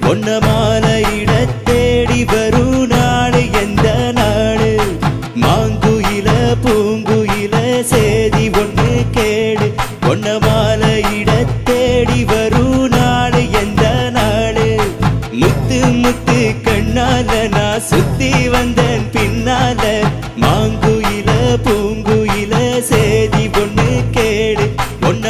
ஒன்ன மாலையிட தேடி வரும் நாடு எந்த நாடு மாங்குயில பூங்குயில சேதி ஒண்ணு கேடு ஒன்ன மாலையிட தேடி வரும் நாடு எந்த நாடு முத்து முத்து கண்ணால நான் சுத்தி வந்தேன் பின்னால மாங்குயில பூங்குயில சேதி ஒண்ணு கேடு ஒன்ன